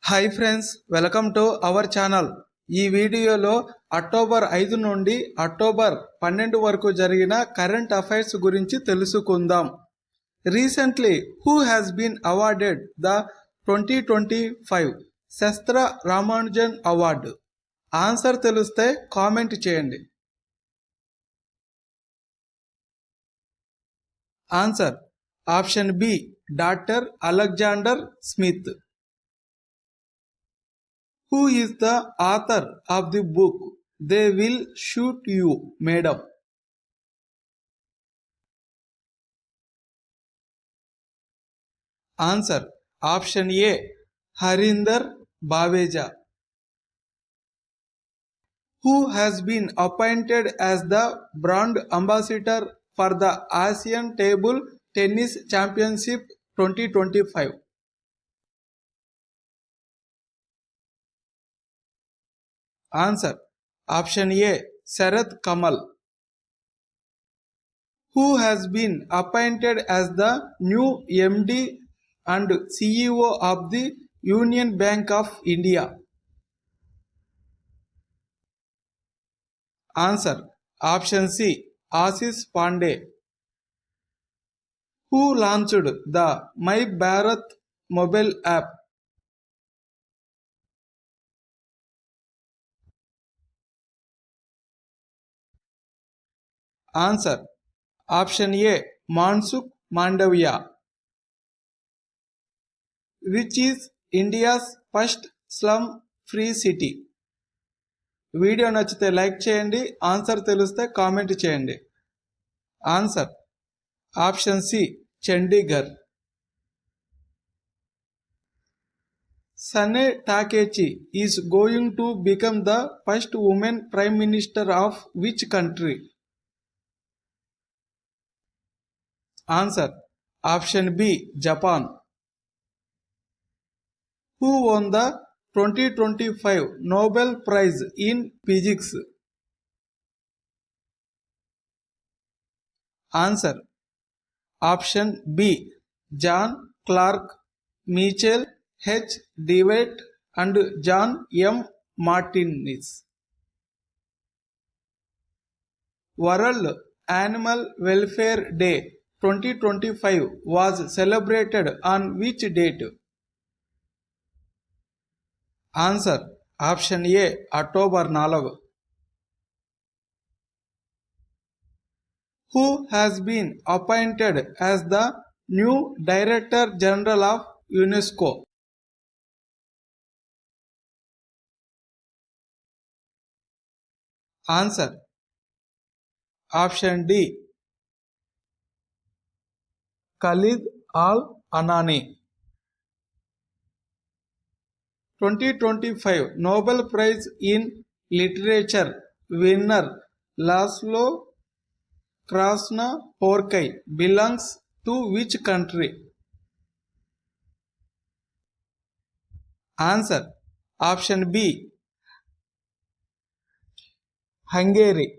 Hi friends, welcome to our channel. ఈ వీడియోలో October 5 నుండి అక్టోబర్ 12 వరకు జరిగిన కరెంట్ అఫైర్స్ గురించి తెలుసుకుందాం. Recently who has been awarded the 2025 SASTRA Ramanujan award? Answer తెలిస్తే కామెంట్ చేయండి. Answer option B, doctor Alexander Smith. Who is the author of the book They Will Shoot You, Madam? Answer option A, Harinder Baweja. Who has been appointed as the brand ambassador for the Asian Table Tennis Championship 2025? Answer option A, Sarath Kamal. Who has been appointed as the new MD and CEO of the Union Bank of India? Answer option C, Ashish Pandey. Who launched the My Bharat mobile app? Answer option A, Mansukh Mandavia. Which is India's first slum free city? Video నచ్చితే like చేయండి, answer తెలిస్తే comment చేయండి. Answer option C, Chandigarh. Sane Takechi is going to become the first woman prime minister of which country? Answer option B, Japan. Who won the 2025 Nobel Prize in Physics? Answer option B, John Clark, Michael H. Dewitt and John M. Martinez. World Animal Welfare Day 2025 was celebrated on which date? Answer option A, October 4. Who has been appointed as the new Director General of UNESCO? Answer option D, Khalid Al-Anani. 2025 Nobel Prize in Literature winner Laszlo Krasna-Porkai belongs to which country? Answer option B, Hungary.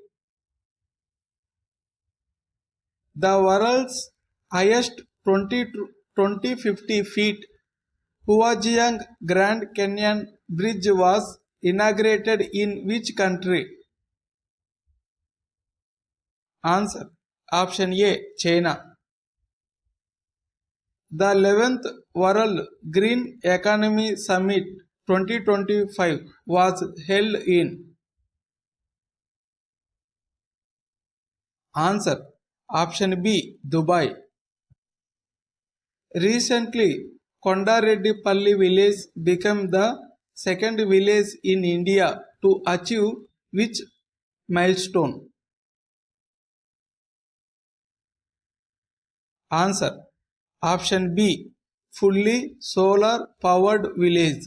The world's highest 50 feet Huajiang Grand Canyon Bridge was inaugurated in which country? Answer option A, China. The 11th World Green Economy Summit 2025 was held in? Answer option B, Dubai. Recently, Kondareddipalli village became the second village in India to achieve which milestone? Answer option B, fully solar powered village.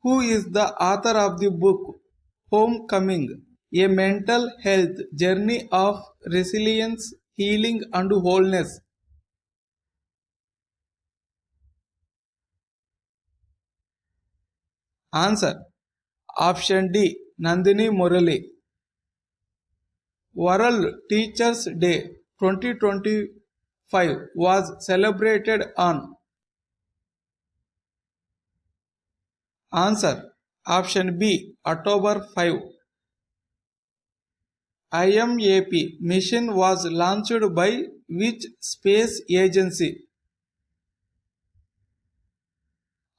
Who is the author of the book Homecoming, a mental health journey of resilience, healing and wholeness? Answer option D, Nandini Murali. World Teachers Day 2025 was celebrated on? Answer. Option B. October 5. IMAP mission was launched by which space agency?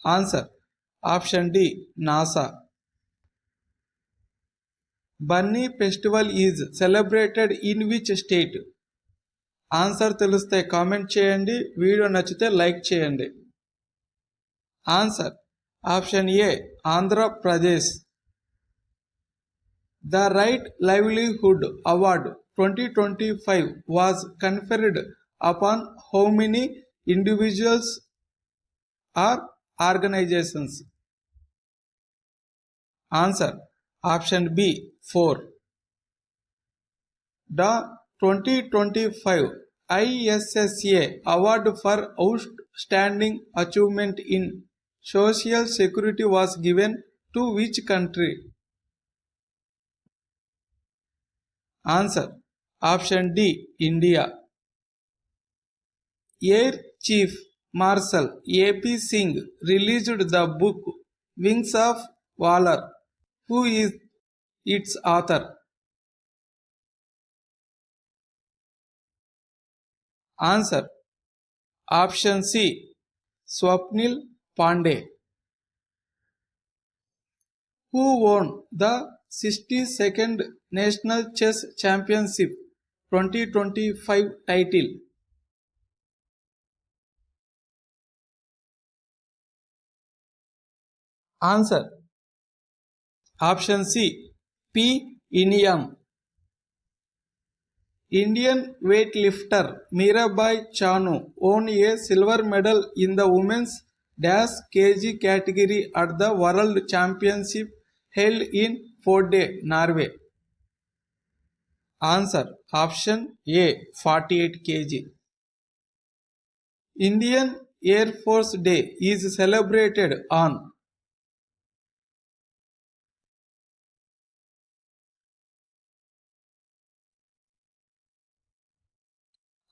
Answer. Option D. NASA. Bunny festival is celebrated in which state? Answer తెలిస్తే comment చేయండి, video నచ్చితే like చేయండి. Answer. Option A Andhra Pradesh. The right livelihood award 2025 was conferred upon how many individuals or organizations? Answer. Option B 4. The 2025 ISSA Award for Outstanding Achievement in Social Security was given to which country? Answer. Option D. India. Air Chief Marshal AP Singh released the book Wings of Valor. Who is its author? Answer. Option C. Swapnil Pandey. Who won the 62nd National Chess Championship 2025 title? Answer. Option C. P. Iniyam. Indian weightlifter Mirabai Chanu won a silver medal in the women's -kg category at the World Championship held in Forde, Norway. Answer. Option A 48 kg. Indian Air Force Day is celebrated on.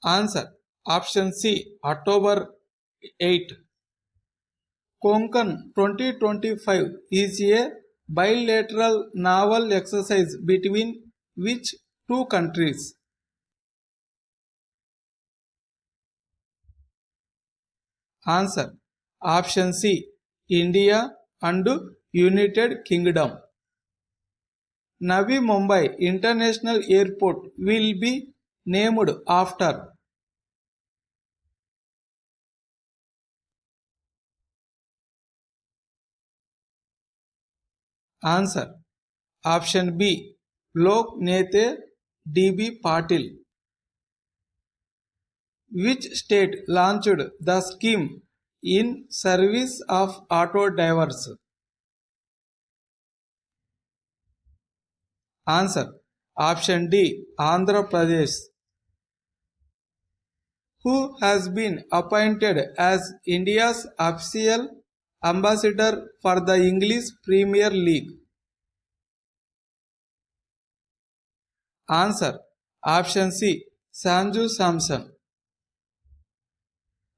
Answer. Option C. October 8. Konkan 2025 is a bilateral naval exercise between which two countries? Answer. Option C. India and United Kingdom. Navi Mumbai International Airport will be named after. Answer. Option B. Lok Nete D.B. Patil. Which state launched the scheme in service of auto drivers? Answer. Option D. Andhra Pradesh. Who has been appointed as India's official ambassador for the English Premier League? Answer. Option C. Sanju Samson.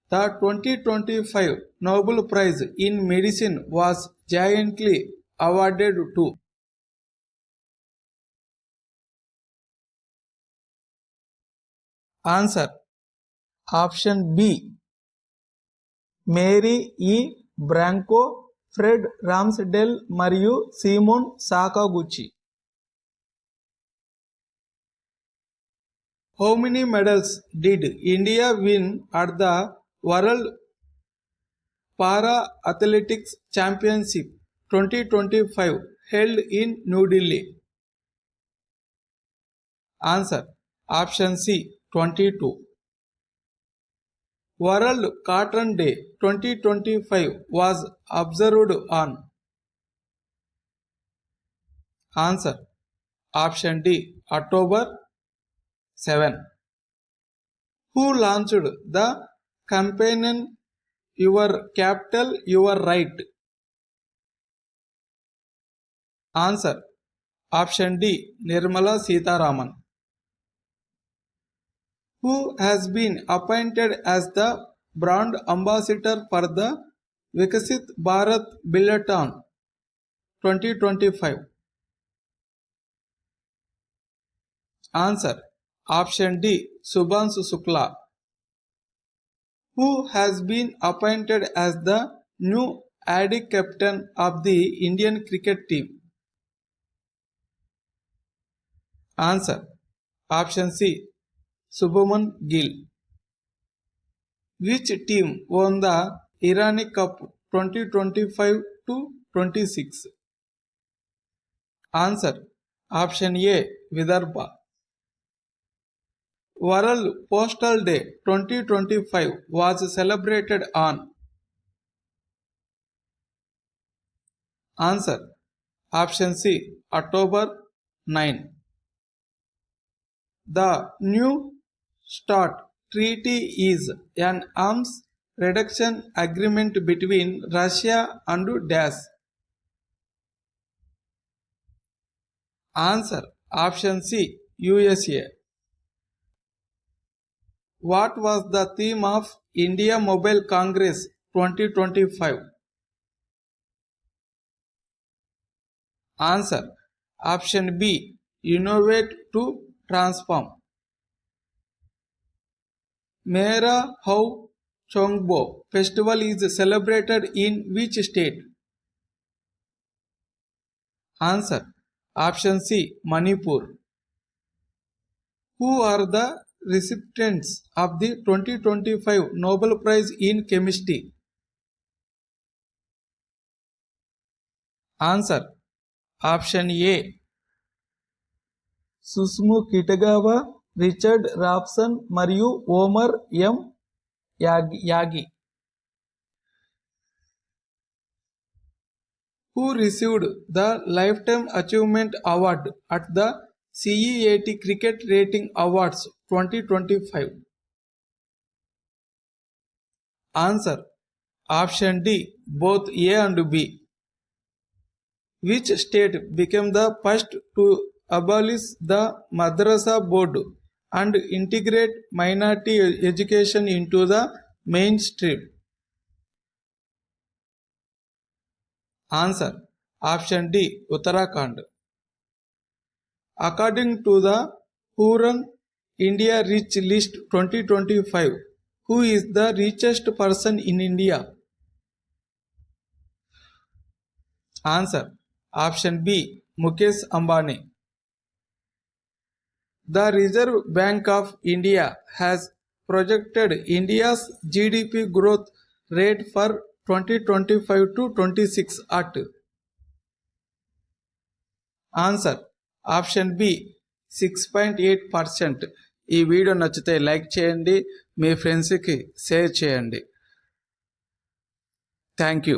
The 2025 Nobel Prize in Medicine was jointly awarded to. Answer. Option B. Mary E. Branco, Fred Ramsdell మరియు Simon సాకాగుచి. How many medals did India win at the World Para Athletics Championship 2025 held in New Delhi? Answer. Option C 22. World Cotton Day 2025 was observed on. Answer. Option D October 7. Who launched the campaign Your Capital, Your Right? Answer. Option D Nirmala Sitharaman. Who has been appointed as the brand ambassador for the Vikasit Bharat Billiton 2025? Answer. Option D. Subhanshu Shukla. Who has been appointed as the new AD captain of the Indian cricket team? Answer. Option C. Subhaman Gill. Which team won the Irani Cup 2025-26? Answer. Option A. Vidarbha. World Postal Day 2025 was celebrated on. Answer. Option C. October 9. The New START Treaty is an arms reduction agreement between Russia and Dash. Answer. Option C. USA. What was the theme of India Mobile Congress 2025? Answer. Option B. Innovate to transform. Mera Hau Chongbo festival is celebrated in which state? Answer. Option C. Manipur. Who are the recipients of the 2025 Nobel Prize in Chemistry? Answer. Option A. Susumu Kitagawa, Richard Robson మరియు Omar M. Yagi. Who received the Lifetime Achievement Award at the CEAT Cricket Rating Awards 2025? Answer. Option D. Both A and B. Which state became the first to abolish the Madrasa Board and integrate minority education into the mainstream? Answer. Option D. Uttarakhand. According to the Hurun India Rich List 2025, who is the richest person in India? Answer. Option B. Mukesh Ambani. The Reserve Bank of India has projected India's GDP growth rate for 2025-26 at. Answer. Option B. 6.8%. ఈ video నచ్చితే like చేయండి, మీ ఫ్రెండ్స్కి share చేయండి. Thank you.